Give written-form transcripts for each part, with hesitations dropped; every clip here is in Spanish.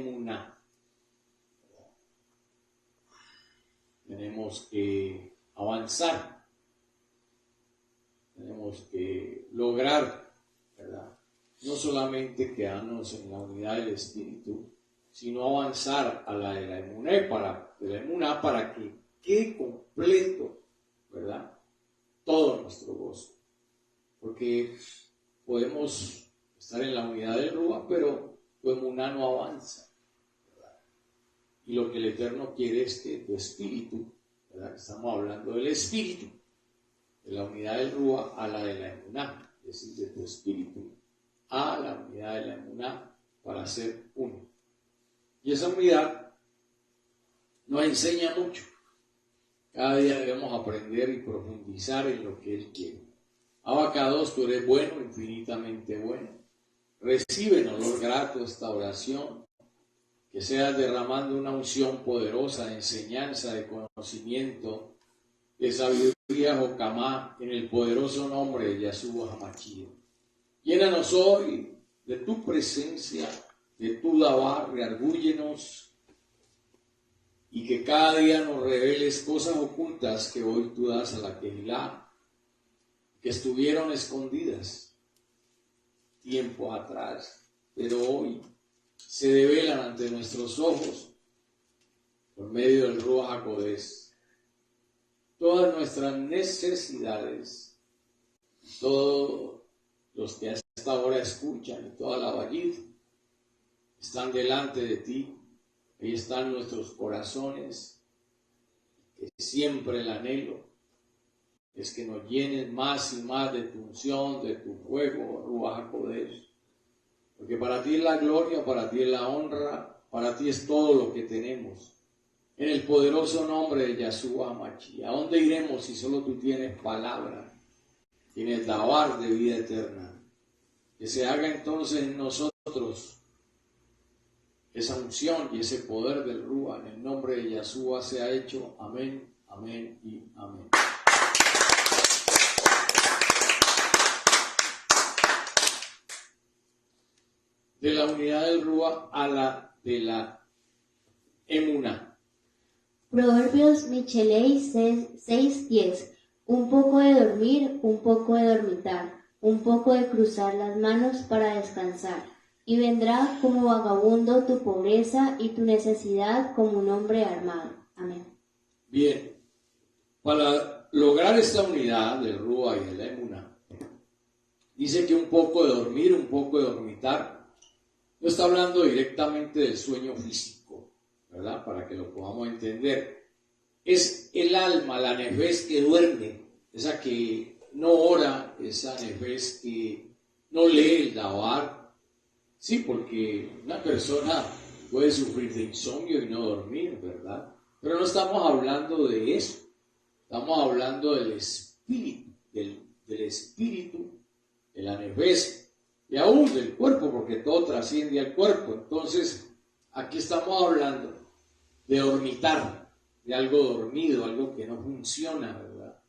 emuná. Tenemos que avanzar, tenemos que lograr, ¿verdad? No solamente quedarnos en la unidad del Espíritu, sino avanzar a la de la emuná para que quede completo, ¿verdad? Todo nuestro gozo. Porque podemos estar en la unidad del Rúa, pero tu emuná no avanza, ¿verdad? Y lo que el Eterno quiere es que tu espíritu, ¿verdad? Estamos hablando del espíritu, de la unidad del Rúa a la de la emuná, es decir, de tu espíritu a la unidad de la emuná para ser uno. Y esa unidad nos enseña mucho. Cada día debemos aprender y profundizar en lo que Él quiere. Abacados, tú eres bueno, infinitamente bueno. Recibe en olor grato esta oración, que seas derramando una unción poderosa de enseñanza, de conocimiento, de sabiduría, Jocamá, en el poderoso nombre de Yahshua HaMashiach. Llénanos hoy de tu presencia, de tu dabar, reargúyenos, y que cada día nos reveles cosas ocultas que hoy tú das a la Kehilá, que estuvieron escondidas tiempo atrás, pero hoy se develan ante nuestros ojos por medio del Ruach HaKodesh. Todas nuestras necesidades, todos los que hasta ahora escuchan y toda la Vallid están delante de ti. Ahí están nuestros corazones, que siempre el anhelo es que nos llenes más y más de tu unción, de tu fuego, Ruach HaKodesh. Porque para ti es la gloria, para ti es la honra, para ti es todo lo que tenemos. En el poderoso nombre de Yahshua HaMashiach. ¿A dónde iremos si solo tú tienes palabra? Tienes dabar de vida eterna. Que se haga entonces en nosotros esa unción y ese poder del Rúa, en el nombre de Yahshua se ha hecho. Amén, amén y amén. De la unidad del Rúa a la de la emuná. Proverbios Michelei 6:10. Un poco de dormir, un poco de dormitar, un poco de cruzar las manos para descansar. Y vendrá como vagabundo tu pobreza y tu necesidad como un hombre armado. Amén. Bien, para lograr esta unidad del Rúa y de la emuná, dice que un poco de dormir, un poco de dormitar, no está hablando directamente del sueño físico, ¿verdad? Para que lo podamos entender. Es el alma, la nefes que duerme, esa que no ora, esa nefes que no lee el dabar. Sí, porque una persona puede sufrir de insomnio y no dormir, ¿verdad? Pero no estamos hablando de eso. Estamos hablando del espíritu, del espíritu, de la nefes, y aún del cuerpo, porque todo trasciende al cuerpo. Entonces, aquí estamos hablando de dormitar, de algo dormido, algo que no funciona, ¿verdad?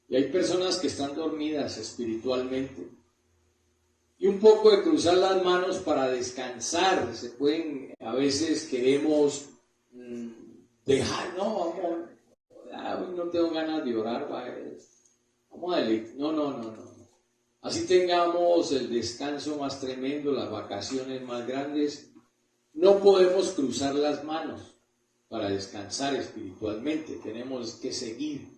Y hay personas que están dormidas espiritualmente. Y un poco de cruzar las manos para descansar. A veces queremos dejar, no, hoy no tengo ganas de orar, vamos a deleitar. No. Así tengamos el descanso más tremendo, las vacaciones más grandes, no podemos cruzar las manos para descansar espiritualmente. Tenemos que seguir,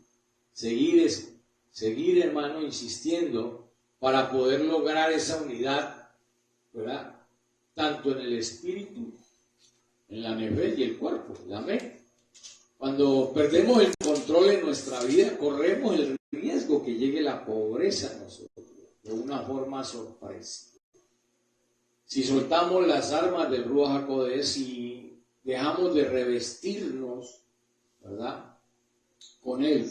hermano, insistiendo para poder lograr esa unidad, ¿verdad? Tanto en el espíritu, en la nefes y el cuerpo, la mente. Cuando perdemos el control en nuestra vida, corremos el riesgo que llegue la pobreza a nosotros, de una forma sorpresiva. Si soltamos las armas del Ruach HaKodesh y dejamos de revestirnos, ¿verdad?, con él,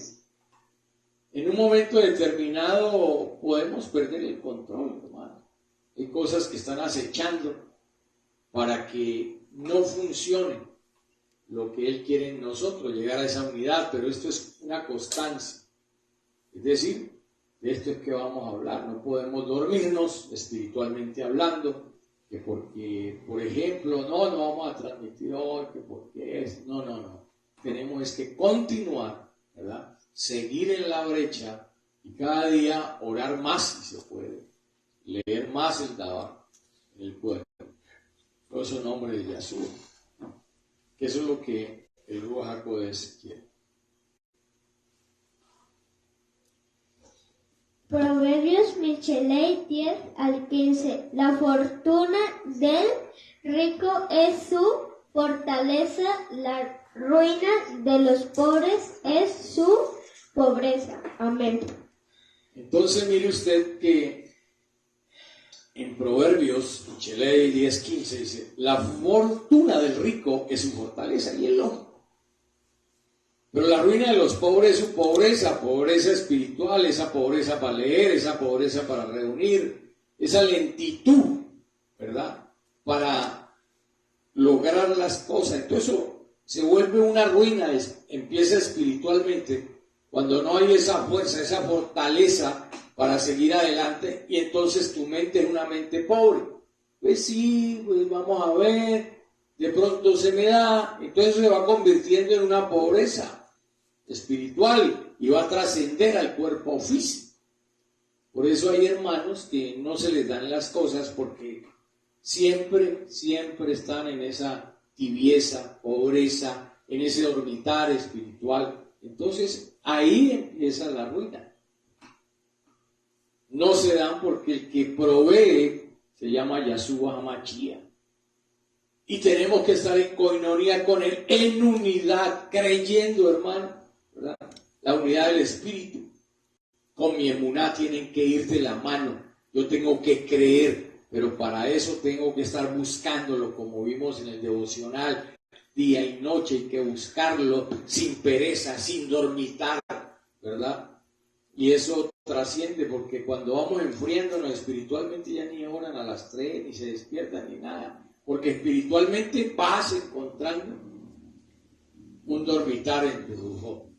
en un momento determinado podemos perder el control, hermano. Hay cosas que están acechando para que no funcione lo que Él quiere en nosotros, llegar a esa unidad, pero esto es una constancia. Es decir, de esto es que vamos a hablar. No podemos dormirnos espiritualmente hablando, que porque, por ejemplo, no vamos a transmitir hoy, que porque es, no. Tenemos es que continuar, ¿verdad? Seguir en la brecha y cada día orar más si se puede, leer más el Dabar en el pueblo. Todo eso en nombre de Yahshua. Que eso es lo que el Ruach HaKodesh quiere. Proverbios Mishelei 10 al 15. La fortuna del rico es su fortaleza, la ruina de los pobres es su pobreza. Amén. Entonces mire usted que en Proverbios Mishelei 10:15 dice, la fortuna del rico es su fortaleza, y es lógico. Pero la ruina de los pobres es su pobreza espiritual, esa pobreza para leer, esa pobreza para reunir, esa lentitud, ¿verdad? Para lograr las cosas. Entonces eso se vuelve una ruina, empieza espiritualmente, cuando no hay esa fuerza, esa fortaleza para seguir adelante, y entonces tu mente es una mente pobre. Pues sí, pues vamos a ver, de pronto se me da, entonces se va convirtiendo en una pobreza espiritual y va a trascender al cuerpo físico. Por eso hay hermanos que no se les dan las cosas porque siempre están en esa tibieza, pobreza, en ese dormitar espiritual. Entonces ahí empieza la ruina. No se dan porque el que provee se llama Yahshua HaMashiach. Y tenemos que estar en coinonía con él, en unidad, creyendo, hermano, ¿verdad? La unidad del Espíritu. Con mi emuná tienen que ir de la mano. Yo tengo que creer, pero para eso tengo que estar buscándolo, como vimos en el devocional, día y noche. Hay que buscarlo sin pereza, sin dormitar, ¿verdad? Y eso trasciende, porque cuando vamos enfriándonos espiritualmente ya ni oran a las 3, ni se despiertan, ni nada. Porque espiritualmente vas encontrando un dormitar en tu rujo.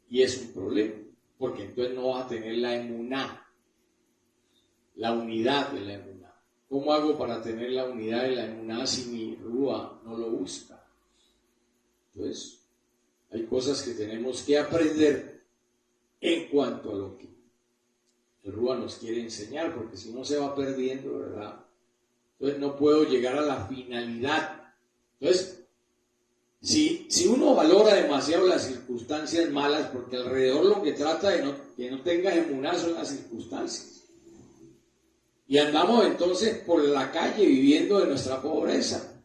Y es un problema, porque entonces no vas a tener la emuná, la unidad de la emuná. ¿Cómo hago para tener la unidad de la emuná si mi rúa no lo busca? Entonces, hay cosas que tenemos que aprender en cuanto a lo que el rúa nos quiere enseñar, porque si no se va perdiendo, ¿verdad? Entonces no puedo llegar a la finalidad. Entonces, si uno valora demasiado las circunstancias malas, porque alrededor lo que trata de que no tenga emuná son las circunstancias. Y andamos entonces por la calle viviendo de nuestra pobreza.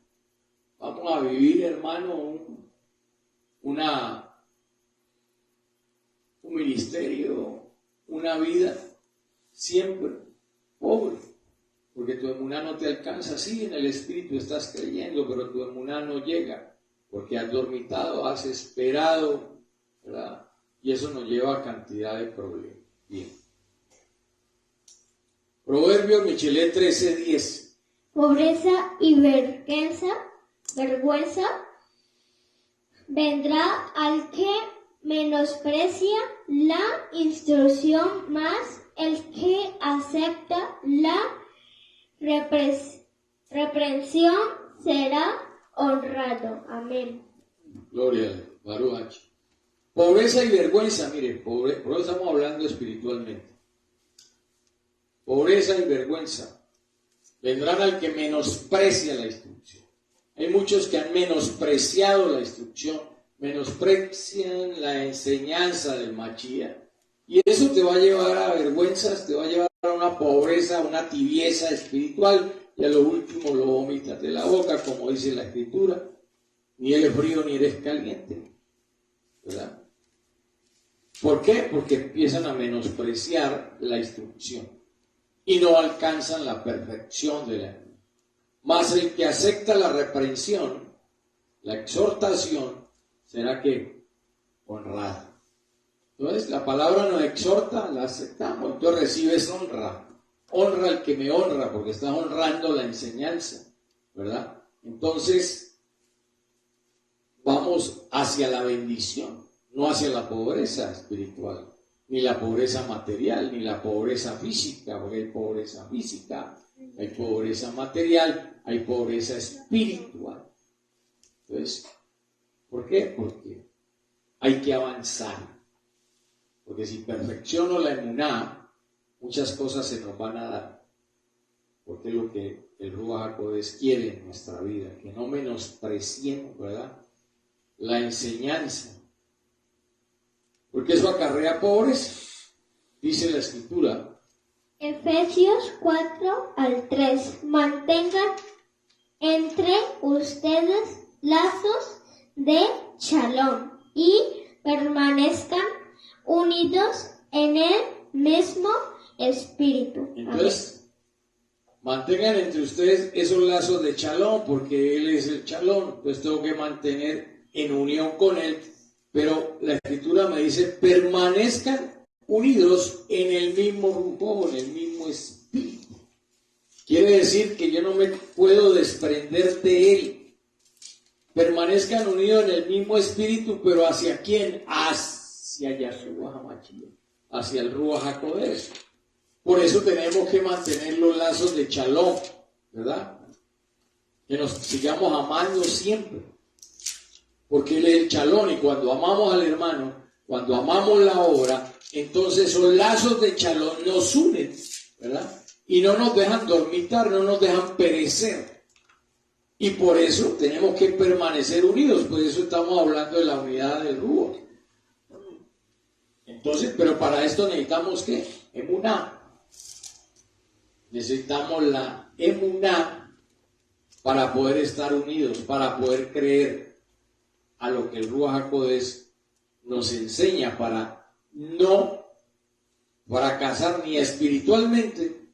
Vamos a vivir, hermano, un ministerio, una vida siempre pobre. Porque tu emuná no te alcanza. Sí, en el Espíritu estás creyendo, pero tu emuná no llega. Porque has dormitado, has esperado, ¿verdad? Y eso nos lleva a cantidad de problemas. Bien. Proverbios Mishelei 13:10. Pobreza y vergüenza vendrá al que menosprecia la instrucción, más el que acepta la reprensión será honrado. Amén. Gloria a Dios. Baruch. Pobreza y vergüenza, mire, por eso estamos hablando espiritualmente. Pobreza y vergüenza vendrán al que menosprecia la instrucción. Hay muchos que han menospreciado la instrucción, menosprecian la enseñanza del Mashiach, y eso te va a llevar a vergüenzas, te va a llevar a una pobreza, a una tibieza espiritual, y a lo último lo vomitas de la boca, como dice la Escritura. Ni eres frío ni eres caliente, ¿verdad? ¿Por qué? Porque empiezan a menospreciar la instrucción y no alcanzan la perfección de la. Mas el que acepta la reprensión, la exhortación, será que honrado. Entonces la palabra nos exhorta, la aceptamos, entonces recibes honra. Honra al que me honra, porque estás honrando la enseñanza, ¿verdad? Entonces vamos hacia la bendición, no hacia la pobreza espiritual, ni la pobreza material, ni la pobreza física, porque hay pobreza física, Hay pobreza material, hay pobreza espiritual. Entonces, ¿por qué? Porque hay que avanzar. Porque si perfecciono la emuná, muchas cosas se nos van a dar. Porque es lo que el Ruach HaKodesh quiere en nuestra vida, que no menospreciemos, ¿verdad?, la enseñanza. Porque eso acarrea pobreza, dice la Escritura. Efesios 4:3. Mantengan entre ustedes lazos de shalom y permanezcan unidos en el mismo espíritu. Entonces, mantengan entre ustedes esos lazos de shalom, porque Él es el shalom. Entonces tengo que mantener en unión con Él. Pero la Escritura me dice, permanezcan unidos en el mismo rumbo, en el mismo espíritu. Quiere decir que yo no me puedo desprender de Él. Permanezcan unidos en el mismo espíritu, pero ¿hacia quién? Hacia Yahshua HaMashiach, hacia el Ruach HaKodesh. Por eso tenemos que mantener los lazos de shalom, ¿verdad? Que nos sigamos amando siempre. Porque Él es el shalom, y cuando amamos al hermano, cuando amamos la obra, entonces esos lazos de shalom nos unen, ¿verdad? Y no nos dejan dormitar, no nos dejan perecer. Y por eso tenemos que permanecer unidos, por eso estamos hablando de la unidad del Ruach. Entonces, pero para esto necesitamos ¿qué? Emuná. Necesitamos la emuná para poder estar unidos, para poder creer a lo que el Ruach HaKodesh nos enseña, para no fracasar ni espiritualmente,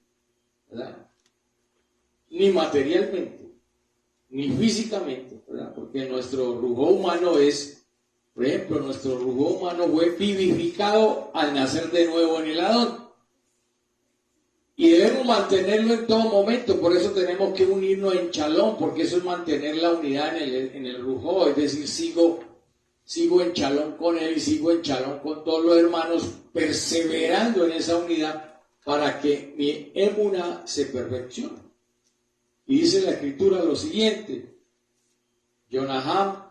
¿verdad?, ni materialmente, ni físicamente, ¿verdad? Porque nuestro rujo humano es, por ejemplo, nuestro rujo humano fue vivificado al nacer de nuevo en el Adón. Y debemos mantenerlo en todo momento, por eso tenemos que unirnos en shalom, porque eso es mantener la unidad en el rujo, es decir, sigo en shalom con él y sigo en shalom con todos los hermanos, perseverando en esa unidad para que mi emuná se perfeccione. Y dice la Escritura lo siguiente, Jonahán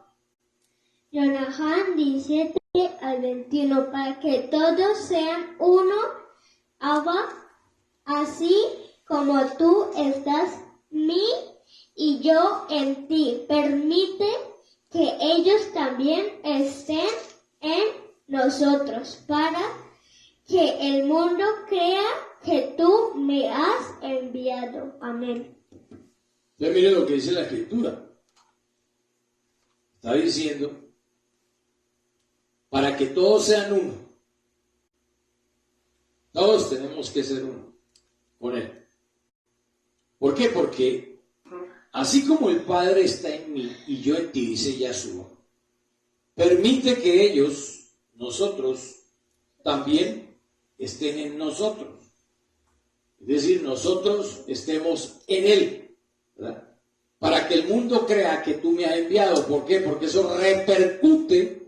17-21, para que todos sean uno, Abba, así como tú estás en mí y yo en ti. Permite que ellos también estén en nosotros, para que el mundo crea que tú me has enviado. Amén. Entonces mire lo que dice la Escritura. Está diciendo, para que todos sean uno. Todos tenemos que ser uno con Él. ¿Por qué? Porque así como el Padre está en mí y yo en ti, dice Yahshua, permite que ellos, nosotros, también estén en nosotros. Es decir, nosotros estemos en Él, ¿verdad? Para que el mundo crea que tú me has enviado. ¿Por qué? Porque eso repercute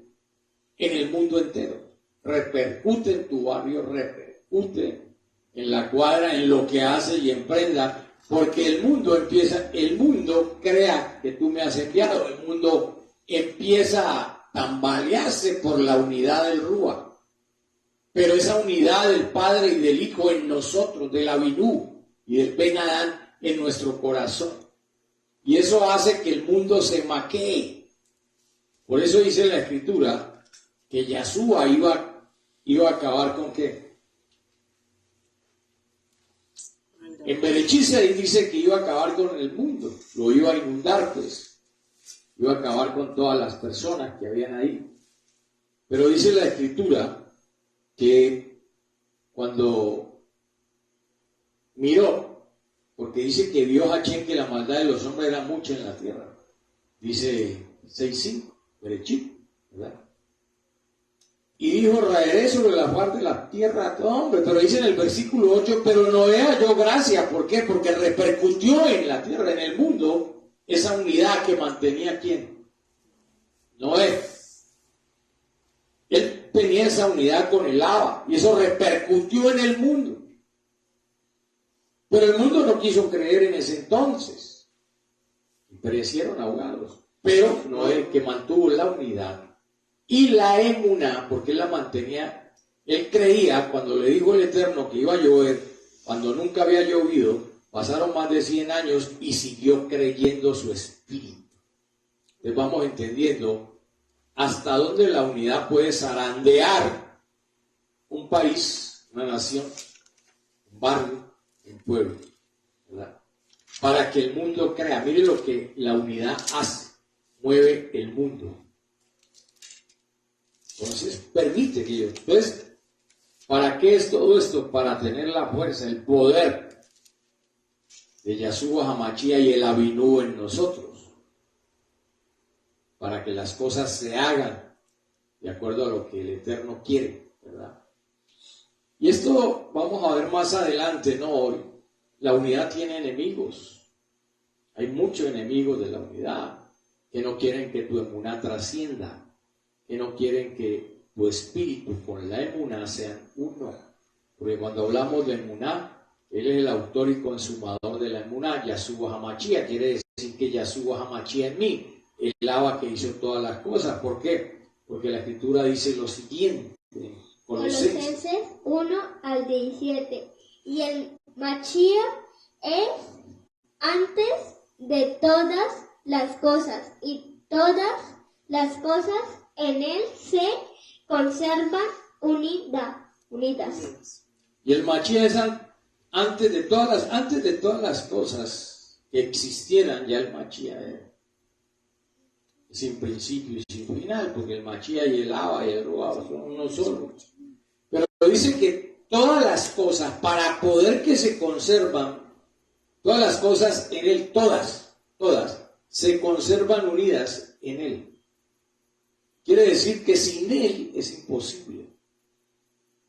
en el mundo entero. Repercute en tu barrio, repercute en la cuadra, en lo que hace y emprenda, porque el mundo crea que tú me has enviado, el mundo empieza a tambalearse por la unidad del Ruach, pero esa unidad del Padre y del Hijo en nosotros, del Abinú y del Ben Adán en nuestro corazón, y eso hace que el mundo se maquee. Por eso dice la Escritura que Yahshua iba a acabar con ¿qué? En Berechit ahí dice que iba a acabar con el mundo, lo iba a inundar, pues, iba a acabar con todas las personas que habían ahí. Pero dice la Escritura que cuando miró, porque dice que vio Hachén que la maldad de los hombres era mucha en la tierra, dice 6:5, Berechit, ¿verdad? Y dijo, raeré sobre la faz de la tierra a todo hombre. Pero dice en el versículo 8, pero Noé halló gracia. ¿Por qué? Porque repercutió en la tierra, en el mundo, esa unidad que mantenía ¿quién? Noé. Él tenía esa unidad con el Abba, y eso repercutió en el mundo. Pero el mundo no quiso creer en ese entonces. Y perecieron ahogados. Pero Noé, que mantuvo la unidad y la emuná, porque él la mantenía, él creía, cuando le dijo el Eterno que iba a llover, cuando nunca había llovido, pasaron más de 100 años y siguió creyendo su espíritu. Entonces vamos entendiendo hasta dónde la unidad puede zarandear un país, una nación, un barrio, un pueblo, ¿verdad? Para que el mundo crea. Mire lo que la unidad hace, mueve el mundo. Entonces, permite que yo. Entonces, ¿para qué es todo esto? Para tener la fuerza, el poder de Yahshua Hamashia y el Abinú en nosotros. Para que las cosas se hagan de acuerdo a lo que el Eterno quiere, ¿verdad? Y esto vamos a ver más adelante, ¿no? Hoy. La unidad tiene enemigos. Hay muchos enemigos de la unidad que no quieren que tu emuná trascienda, que no quieren que tu espíritu con la emuná sean uno. Porque cuando hablamos de emuná, él es el autor y consumador de la emuná, Yahshua Hamashia, quiere decir que Yahshua Hamashia en mí, el Abba que hizo todas las cosas. ¿Por qué? Porque la Escritura dice lo siguiente, Colosenses 1 al 17. Y el Mashiach es antes de todas las cosas, y todas las cosas en él se conservan unidas. Y el Mashiach es antes de todas las cosas que existieran, ya el Mashiach era. Sin principio y sin final, porque el Mashiach y el Abba y el Ruach son uno solo. Pero dice que todas las cosas, para poder que se conservan, todas las cosas en él, todas, se conservan unidas en él. Quiere decir que sin él es imposible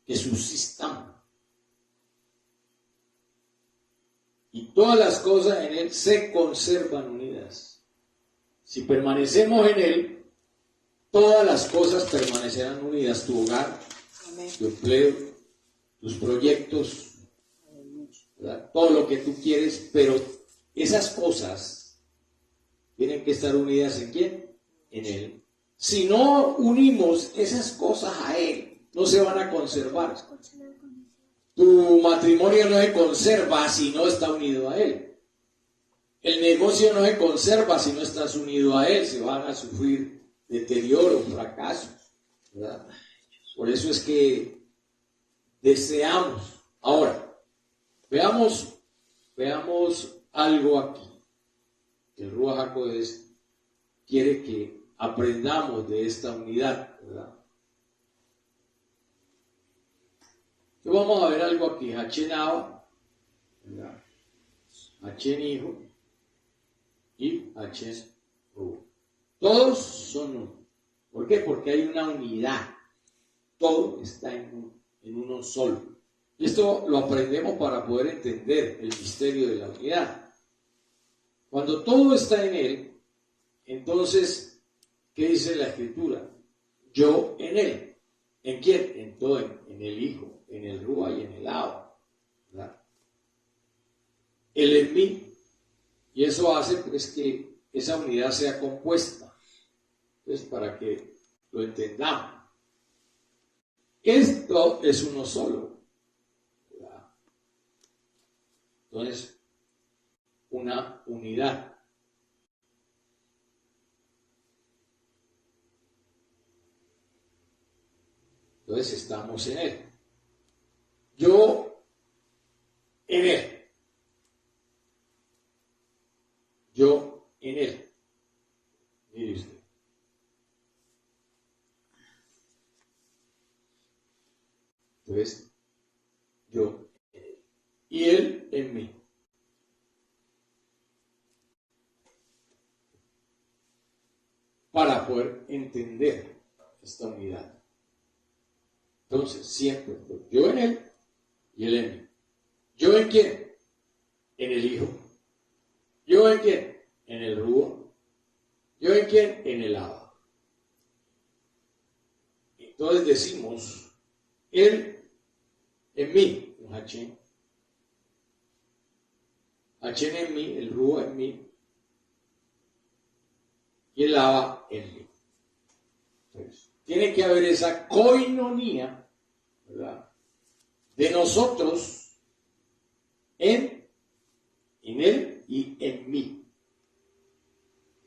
que subsistan. Y todas las cosas en él se conservan unidas. Si permanecemos en él, todas las cosas permanecerán unidas. Tu hogar, tu empleo, tus proyectos, ¿verdad? Todo lo que tú quieres, pero esas cosas tienen que estar unidas ¿en quién? En él. Si no unimos esas cosas a él, no se van a conservar. Tu matrimonio no se conserva si no está unido a él. El negocio no se conserva si no estás unido a él, se van a sufrir deterioro, fracasos, ¿verdad? Por eso es que deseamos. Ahora, veamos algo aquí. El Ruach HaKodesh quiere que aprendamos de esta unidad, ¿verdad? Entonces vamos a ver algo aquí. Hachén Abba, ¿verdad? Hachén Hijo y Hachén Ruach. Todos son uno. ¿Por qué? Porque hay una unidad. Todo está en uno solo. Y esto lo aprendemos para poder entender el misterio de la unidad. Cuando todo está en él, entonces, ¿qué dice la Escritura? Yo en él. ¿En quién? En todo, en el Hijo, en el Ruach y en el Abba, ¿verdad? Él en mí. Y eso hace pues que esa unidad sea compuesta. Entonces, para que lo entendamos. Esto es uno solo, ¿verdad? Entonces, una unidad. Entonces estamos en él. Yo en él. Yo en él. Mire usted. Entonces, yo en él. Y él en mí. Para poder entender esta unidad. Entonces, siempre, yo en él y él en mí. ¿Yo en quién? En el Hijo. ¿Yo en quién? En el Ruach. ¿Yo en quién? En el Abba. Entonces decimos, él en mí, un Hachén. Hachem en mí, el Ruach en mí, y el Abba en mí. Entonces, tiene que haber esa koinonía, ¿verdad?, de nosotros en él y en mí,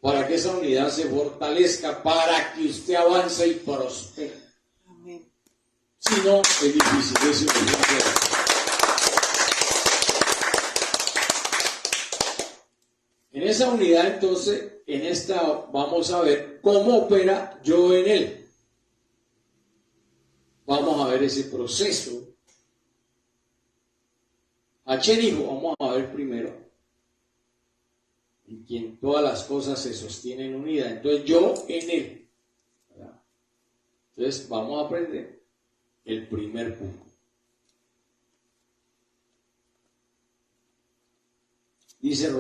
para que esa unidad se fortalezca, para que usted avance y prospere. Amén. Si no, es difícil, es imposible. En esa unidad, entonces, en esta vamos a ver cómo opera yo en él. Vamos a ver ese proceso. Hachem hijo, vamos a ver primero, en quien todas las cosas se sostienen unidas. Entonces yo en él, ¿verdad? Entonces vamos a aprender el primer punto. Dice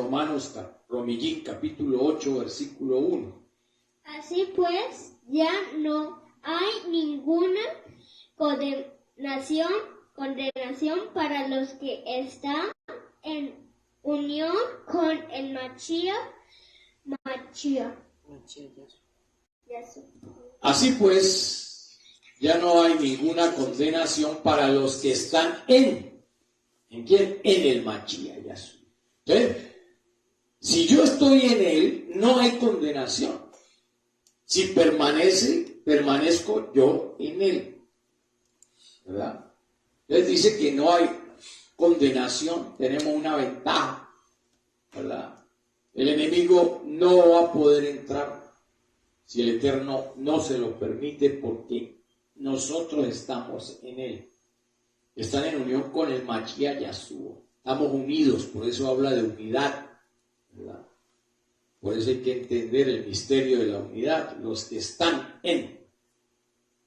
Romillín capítulo 8 versículo 1. Así pues, ya no hay ninguna condenación para los que están en unión con el Mashiach. Así pues, ya no hay ninguna condenación para los que están ¿en quién? En el Mashiach Yahshua. Entonces, si yo estoy en él, no hay condenación. Si permanezco yo en él, ¿verdad? Entonces dice que no hay condenación, tenemos una ventaja, ¿verdad? El enemigo no va a poder entrar si el Eterno no se lo permite, porque nosotros estamos en él. Están en unión con el Mashiach Yahshua. Estamos unidos, por eso habla de unidad, ¿verdad? Por eso hay que entender el misterio de la unidad, los que están en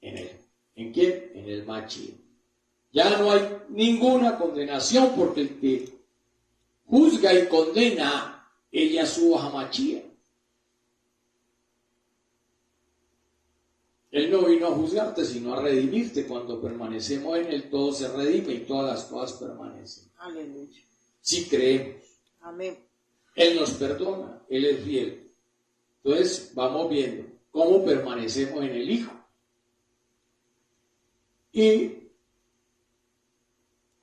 él. ¿En quién? En el Mashiach. Ya no hay ninguna condenación, porque el que juzga y condena es Yahshua HaMashiach. Él no vino a juzgarte, sino a redimirte. Cuando permanecemos en él, todo se redime y todas las cosas permanecen. Aleluya. Si creemos. Amén. Él nos perdona, él es fiel. Entonces vamos viendo cómo permanecemos en el Hijo. Y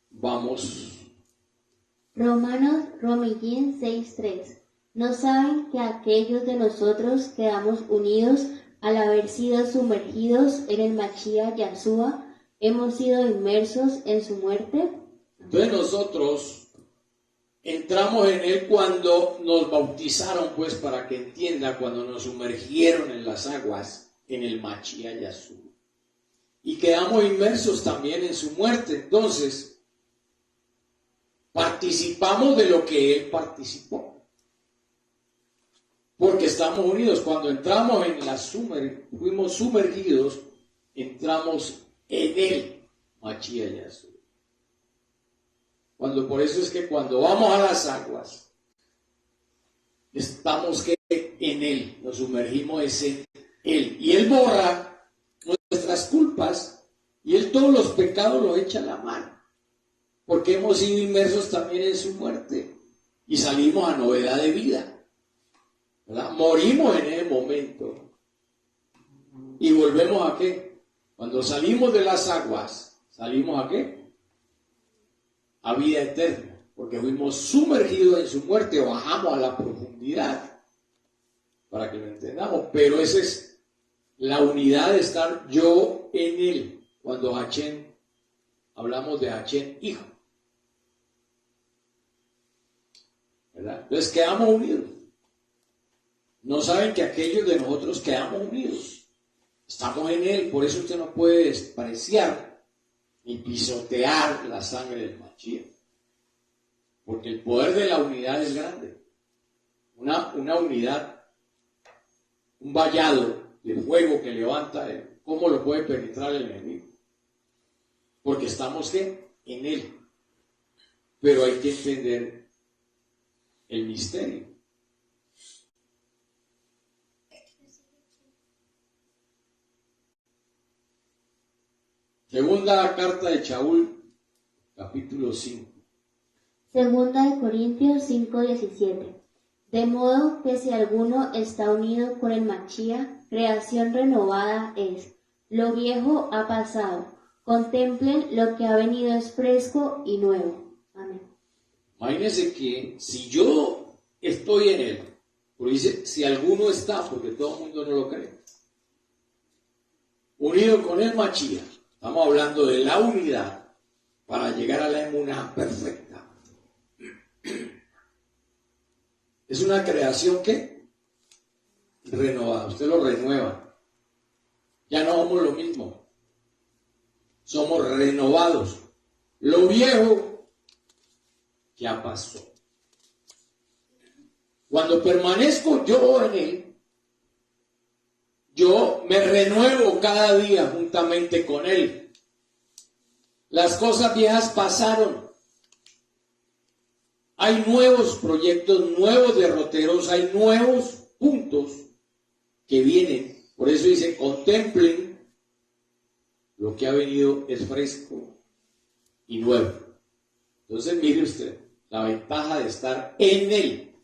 vamos. Romillín 6:3. ¿No saben que aquellos de nosotros quedamos unidos al haber sido sumergidos en el Mashiach Yahshua, hemos sido inmersos en su muerte? Entonces nosotros entramos en él cuando nos bautizaron, pues, para que entienda, cuando nos sumergieron en las aguas, en el Mashiach Yahshua. Y quedamos inmersos también en su muerte. Entonces, participamos de lo que él participó. Porque estamos unidos. Cuando entramos en la fuimos sumergidos, entramos en él, Mashiach Yahshua. Por eso es que cuando vamos a las aguas, estamos en él, nos sumergimos en él. Y él borra nuestras culpas y él todos los pecados los echa a la mano. Porque hemos sido inmersos también en su muerte y salimos a novedad de vida, ¿verdad? Morimos en ese momento y volvemos a ¿qué? Cuando salimos de las aguas, ¿salimos a qué? A vida eterna, porque fuimos sumergidos en su muerte, bajamos a la profundidad, para que lo entendamos. Pero esa es la unidad de estar yo en él, cuando Hachem, hablamos de Hachem hijo, ¿verdad? Entonces quedamos unidos. No saben que aquellos de nosotros quedamos unidos, estamos en él. Por eso usted no puede despreciar ni pisotear la sangre del Mashiach, porque el poder de la unidad es grande. Una unidad, un vallado de fuego que levanta, ¿cómo lo puede penetrar el enemigo? Porque estamos ¿qué? En él. Pero hay que entender el misterio. Segunda carta de Shaul, capítulo 5. Segunda de Corintios 5:17. De modo que si alguno está unido con el Machía, creación renovada es. Lo viejo ha pasado. Contemplen lo que ha venido es fresco y nuevo. Amén. Imagínense que si yo estoy en él, porque dice, si alguno está, porque todo el mundo no lo cree, unido con el Machía, estamos hablando de la unidad para llegar a la emuná perfecta. Es una creación que renovada, usted lo renueva. Ya no somos lo mismo, somos renovados. Lo viejo ya pasó. Cuando permanezco yo en él, yo me renuevo cada día juntamente con él. Las cosas viejas pasaron. Hay nuevos proyectos, nuevos derroteros, hay nuevos puntos que vienen. Por eso dice, contemplen lo que ha venido es fresco y nuevo. Entonces mire usted la ventaja de estar en él.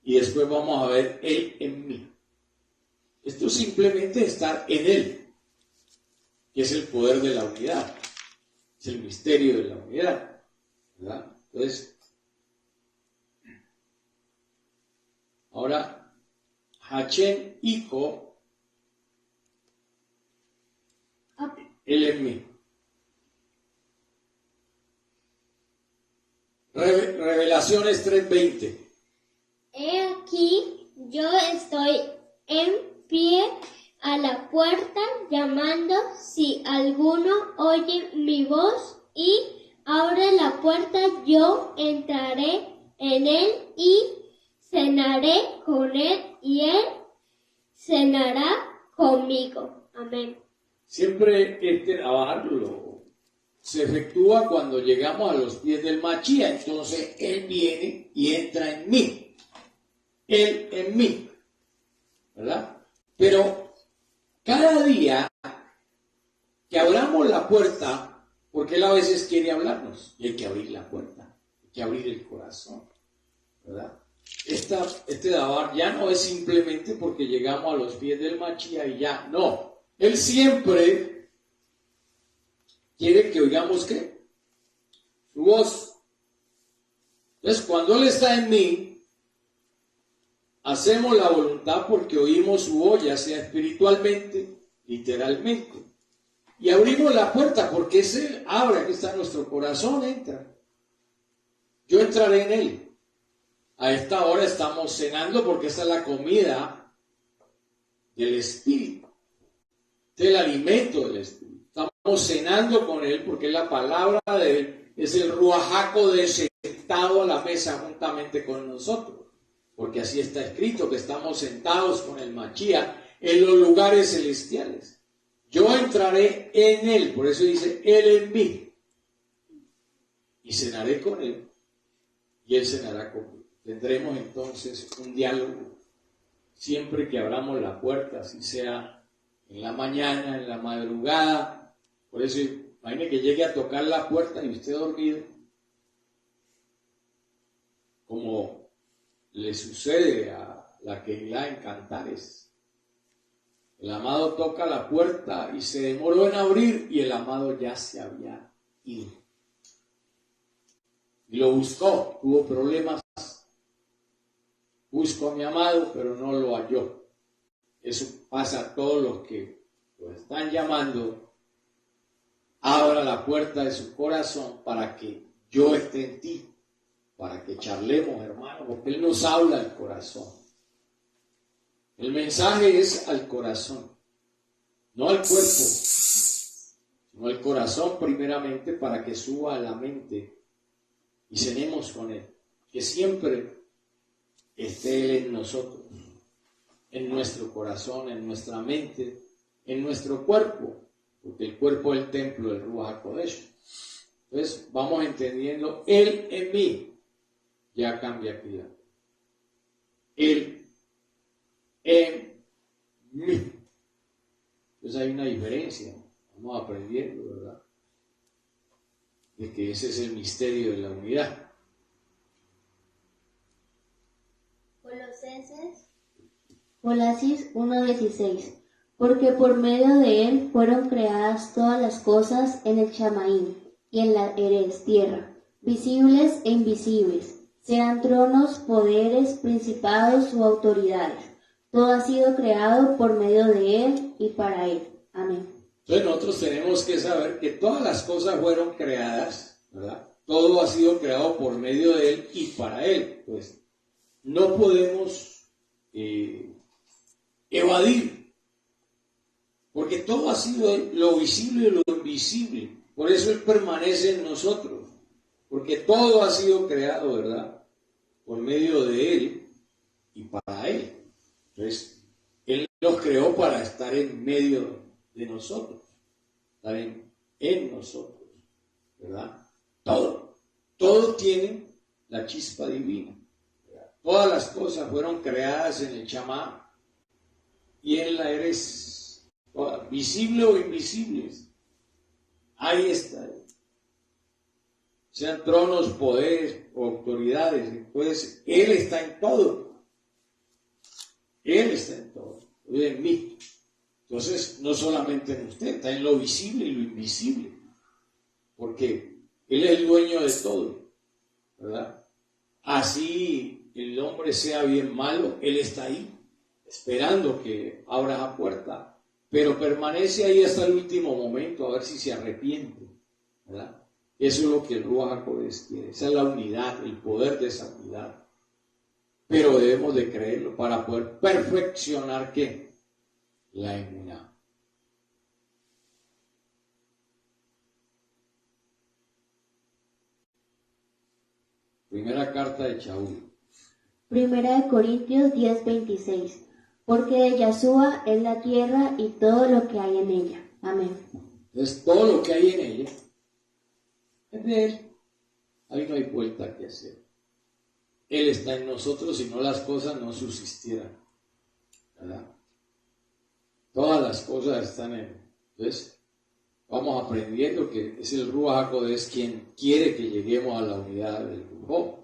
Y después vamos a ver él en mí. Esto es simplemente estar en él, que es el poder de la unidad, es el misterio de la unidad, ¿verdad? Entonces, ahora, Hachem, hijo, él en mí. Revelaciones 3:20. He aquí, yo estoy en pie a la puerta llamando. Si alguno oye mi voz y abre la puerta, yo entraré en él y cenaré con él y él cenará conmigo. Amén. Siempre este trabajo se efectúa cuando llegamos a los pies del Machía. Entonces él viene y entra en mí. Él en mí, ¿verdad? Pero cada día que abramos la puerta, porque él a veces quiere hablarnos, y hay que abrir la puerta, hay que abrir el corazón, ¿verdad? Este dabar ya no es simplemente porque llegamos a los pies del Machía y ya, no. Él siempre quiere que oigamos, ¿qué? Su voz. Entonces, cuando él está en mí, hacemos la voluntad porque oímos su voz, ya sea espiritualmente, literalmente. Y abrimos la puerta porque es él, abre, aquí está nuestro corazón, entra. Yo entraré en él. A esta hora estamos cenando porque esa es la comida del Espíritu, del alimento del Espíritu. Estamos cenando con él porque la palabra de él es el Ruach HaKodesh sentado a la mesa juntamente con nosotros. Porque así está escrito que estamos sentados con el Machía en los lugares celestiales. Yo entraré en él, por eso dice, él en mí. Y cenaré con él, y él cenará conmigo. Tendremos entonces un diálogo siempre que abramos la puerta, así sea en la mañana, en la madrugada. Por eso, imagine que llegue a tocar la puerta y usted dormido, como le sucede a la Keilah en Cantares. El amado toca la puerta y se demoró en abrir y el amado ya se había ido. Y lo buscó, tuvo problemas. Buscó a mi amado, pero no lo halló. Eso pasa a todos los que lo están llamando. Abra la puerta de su corazón para que yo esté en ti. Para que charlemos, hermano, porque Él nos habla al corazón. El mensaje es al corazón, no al cuerpo, sino al corazón primeramente para que suba a la mente y cenemos con Él. Que siempre esté Él en nosotros, en nuestro corazón, en nuestra mente, en nuestro cuerpo, porque el cuerpo es el templo del Ruach HaKodesh. Entonces vamos entendiendo, Él en mí. Ya cambia aquí. Él en mí. Entonces hay una diferencia. Vamos aprendiendo, ¿verdad? de que ese es el misterio de la unidad. Colosenses 1:16. Porque por medio de él fueron creadas todas las cosas en el Chamaín y en la Erez, tierra, visibles e invisibles, sean tronos, poderes, principados o autoridades. Todo ha sido creado por medio de él y para él. Amén. Entonces nosotros tenemos que saber que todas las cosas fueron creadas, ¿verdad? Todo ha sido creado por medio de él y para él. Pues no podemos evadir, porque todo ha sido lo visible y lo invisible. Por eso él permanece en nosotros, porque todo ha sido creado, ¿verdad? Por medio de él y para él. Entonces, él nos creó para estar en medio de nosotros, estar en nosotros, ¿verdad? Todo tiene la chispa divina, ¿verdad? Todas las cosas fueron creadas en el Chamá y en la Erez, visibles o invisibles. Ahí está. Sean tronos, poderes o autoridades. Entonces, él está en todo. Él está en todo. En mí. Entonces, no solamente en usted, está en lo visible y lo invisible. Porque él es el dueño de todo, ¿verdad? Así el hombre sea bien malo, él está ahí, esperando que abra la puerta, pero permanece ahí hasta el último momento a ver si se arrepiente, ¿verdad? Eso es lo que el Ruach HaKodesh quiere, esa es la unidad, el poder de esa unidad. Pero debemos de creerlo para poder perfeccionar, ¿qué? La emuná. Primera carta de Shaul. Primera de Corintios 10:26. Porque de Yahshua es la tierra y todo lo que hay en ella. Amén. Entonces, todo lo que hay en ella es de él. Ahí no hay vuelta que hacer. Él está en nosotros, si no las cosas no subsistieran, ¿verdad? Todas las cosas están en él. Entonces, vamos aprendiendo que es el Ruach HaKodesh quien quiere que lleguemos a la unidad del Ruach,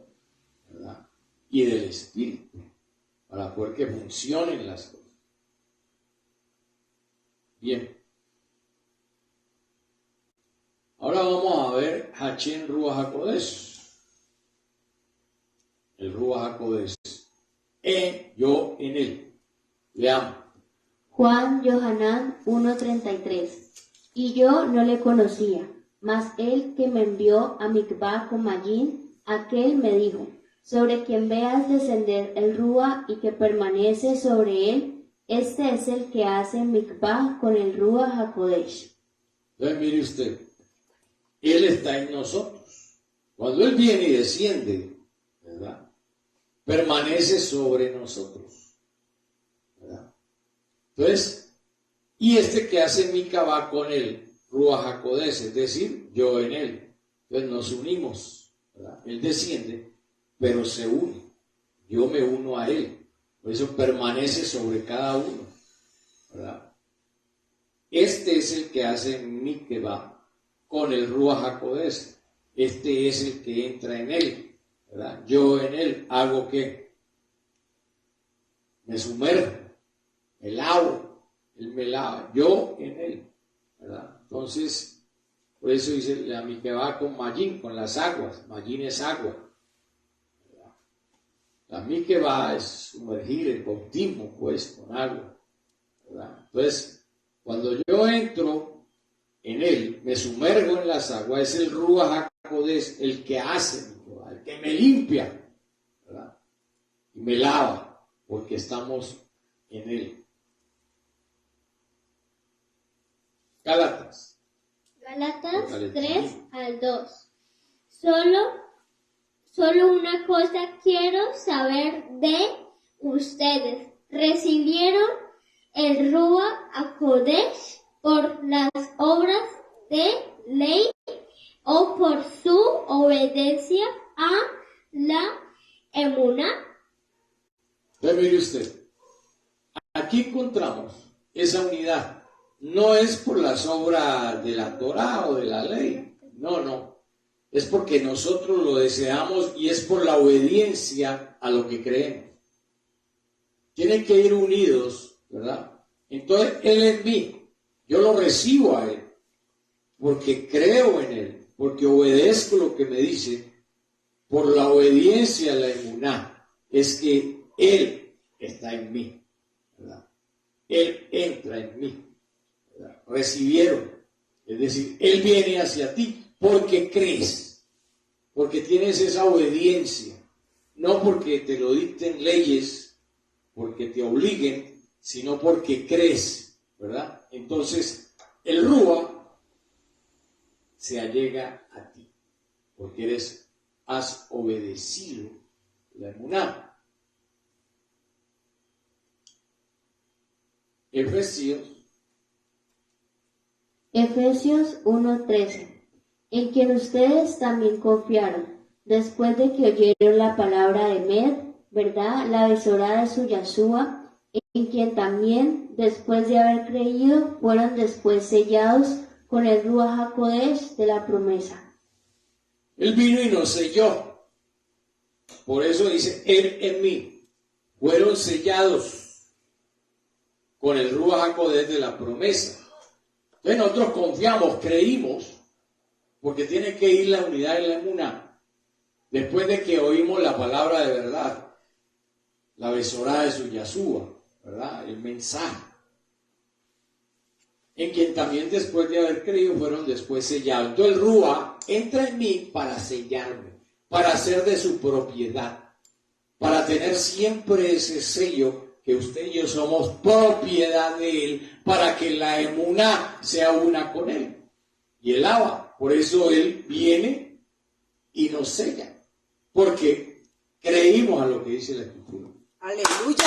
¿verdad? Y del Espíritu, para poder que funcionen las cosas. Bien. Ahora vamos a ver Hachem Ruach HaKodesh. El Ruach HaKodesh. Yo en él. Leamos. Juan Yohanan 1:33. Y yo no le conocía, mas él que me envió a Mikvah con Magín, aquel me dijo, sobre quien veas descender el Ruach y que permanece sobre él, este es el que hace Mikvah con el Ruach HaKodesh. Entonces mire usted, él está en nosotros. Cuando él viene y desciende, ¿verdad? Permanece sobre nosotros, ¿verdad? Entonces, y este que hace Mikvah con el Ruach HaKodesh, es decir, yo en él. Entonces nos unimos, ¿verdad? Él desciende, pero se une. Yo me uno a él. Por eso permanece sobre cada uno, ¿verdad? Este es el que hace Mikvah con el Ruach HaKodesh. Este es el que entra en él, ¿verdad? Yo en él hago ¿qué? Me sumerjo, me lavo. Él me lava, yo en él, ¿verdad? Entonces, por eso dice la Mikvah con Magín, con las aguas. Magín es agua, ¿verdad? La Mikvah es sumergir el bautismo, pues, con agua, ¿verdad? Entonces, cuando yo entro en él, me sumergo en las aguas, es el Ruach HaKodesh el que hace, el que me limpia, ¿verdad? Y me lava, porque estamos en él. Gálatas 3:2. Solo una cosa quiero saber de ustedes. ¿Recibieron el Ruach HaKodesh por las obras de ley o por su obediencia a la emuná? Entonces mire usted, aquí encontramos esa unidad. No es por las obras de la Torá o de la ley, no. es porque nosotros lo deseamos y es por la obediencia a lo que creemos. Tienen que ir unidos, ¿verdad? Entonces, Él en mí, yo lo recibo a Él, porque creo en Él, porque obedezco lo que me dice, por la obediencia a la emuná, es que Él está en mí, ¿verdad? Él entra en mí, ¿verdad? Recibieron, es decir, Él viene hacia ti porque crees, porque tienes esa obediencia, no porque te lo dicten leyes, porque te obliguen, sino porque crees, ¿verdad? Entonces, el Rúa se allega a ti, porque has obedecido la emuná. Efesios 1:13, en quien ustedes también confiaron, después de que oyeron la palabra de Med, ¿verdad? La besora de su Yahshua, en quien también, después de haber creído, fueron después sellados con el Ruach HaKodesh de la promesa. Él vino y nos selló. Por eso dice, Él en mí. Fueron sellados con el Ruach HaKodesh de la promesa. Entonces nosotros confiamos, creímos, porque tiene que ir la unidad en la emuná. Después de que oímos la palabra de verdad, la besorá de su Yahshua, ¿verdad? El mensaje. En quien también después de haber creído fueron después sellados. Entonces el Rúa entra en mí para sellarme, para ser de su propiedad, para tener siempre ese sello que usted y yo somos propiedad de Él, para que la emuná sea una con Él. Y el Abba, por eso Él viene y nos sella, porque creímos a lo que dice la Escritura. Aleluya.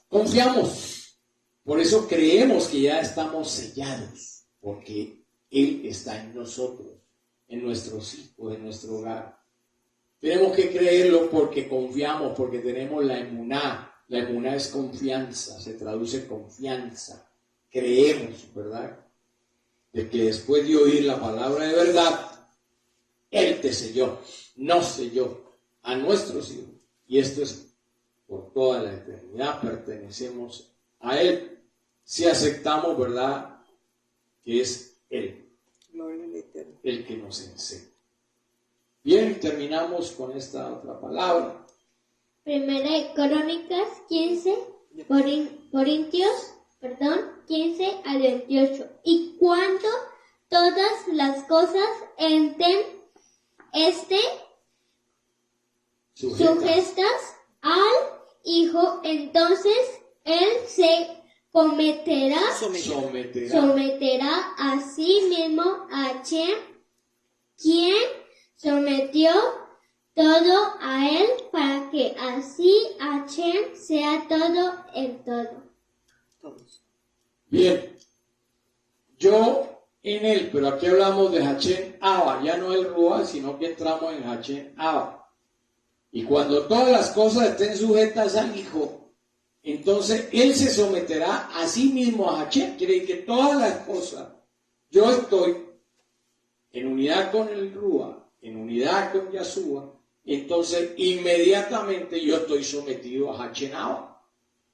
Confiamos, por eso creemos que ya estamos sellados, porque Él está en nosotros, en nuestros hijos, en nuestro hogar. Tenemos que creerlo porque confiamos, porque tenemos la emuná. La emuná es confianza, se traduce en confianza. Creemos, ¿verdad? De que después de oír la palabra de verdad, Él te selló, nos selló a nuestros hijos. Y esto es por toda la eternidad, pertenecemos a Él. Si aceptamos, ¿verdad? Que es Él, el que nos enseña. Bien, terminamos con esta otra palabra. Primera de Crónicas 15, Corintios 15 al 28. Y cuando todas las cosas estén sujetas al Hijo, entonces Él se someterá a sí mismo a Hashem, quien sometió todo a Él, para que así Hashem sea todo en todo. Bien, yo en Él, pero aquí hablamos de Hashem Abba, ya no el Ruach, sino que entramos en Hashem Abba. Y cuando todas las cosas estén sujetas al Hijo, entonces Él se someterá a sí mismo a Hashem. Quiere decir que todas las cosas, yo estoy en unidad con el Ruach, en unidad con Yahshua, entonces inmediatamente yo estoy sometido a Hashem Abba,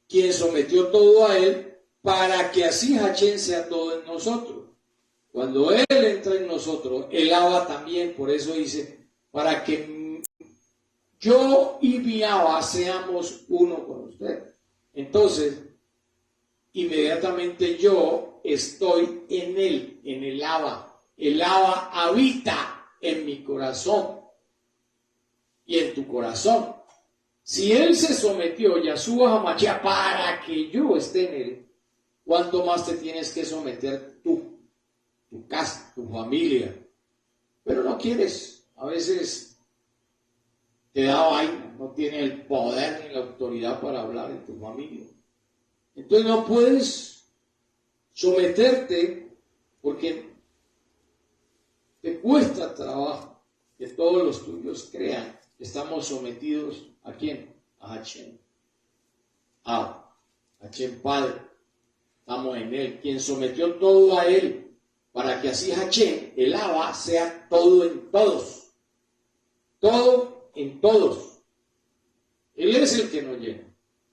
quien sometió todo a Él, para que así Hashem sea todo en nosotros. Cuando Él entra en nosotros, el Abba también, por eso dice, para que yo y mi Abba seamos uno con usted. Entonces, inmediatamente yo estoy en Él, en el Abba. El Abba habita en mi corazón y en tu corazón. Si Él se sometió, Yahshua HaMashiach, para que yo esté en Él, ¿cuánto más te tienes que someter tú, tu casa, tu familia? Pero no quieres, a veces te da vaina, no tienes el poder ni la autoridad para hablar en tu familia. Entonces no puedes someterte porque te cuesta trabajo que todos los tuyos crean. Estamos sometidos ¿a quién? A Hashem. A Hashem Padre. estamos en Él, quien sometió todo a Él, para que así Hashem, el Abba, sea todo en todos. Todo en todos. Él es el que nos llena.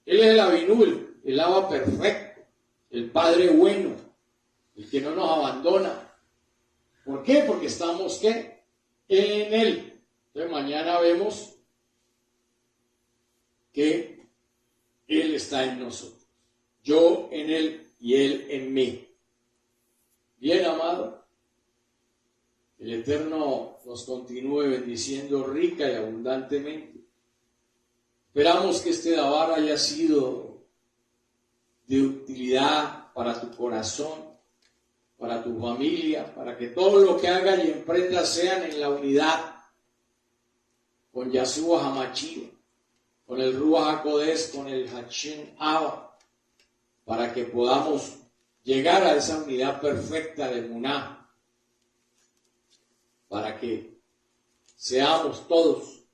Él es el Abinul, el Abba perfecto, el Padre bueno, el que no nos abandona. ¿Por qué? Porque estamos, ¿qué? En Él. Entonces mañana vemos que Él está en nosotros. Yo en Él y Él en mí. Bien, amado. El Eterno nos continúe bendiciendo rica y abundantemente. Esperamos que este Dabar haya sido de utilidad para tu corazón, para tu familia, para que todo lo que hagas y emprendas sean en la unidad con Yahshua Hamashia, con el Ruach HaKodesh, con el Hashem Abba, para que podamos llegar a esa unidad perfecta de Emuná, para que seamos todos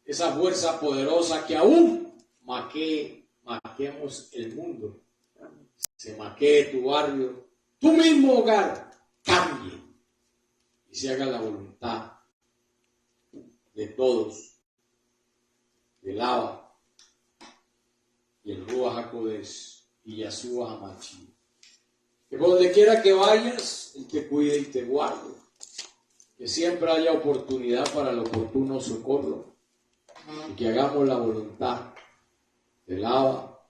esa fuerza poderosa que aún maquemos el mundo, se maquee tu barrio, tu mismo hogar, cambie y se haga la voluntad de todos, del Abba y el Ruach HaKodesh y Yahshua Hamashia. Que por donde quiera que vayas, Él te cuide y te guarde. Que siempre haya oportunidad para el oportuno socorro. Y que hagamos la voluntad del Abba,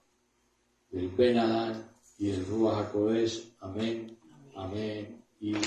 del Ben Adán y del Ruach HaKodesh. Amén, amén y amén.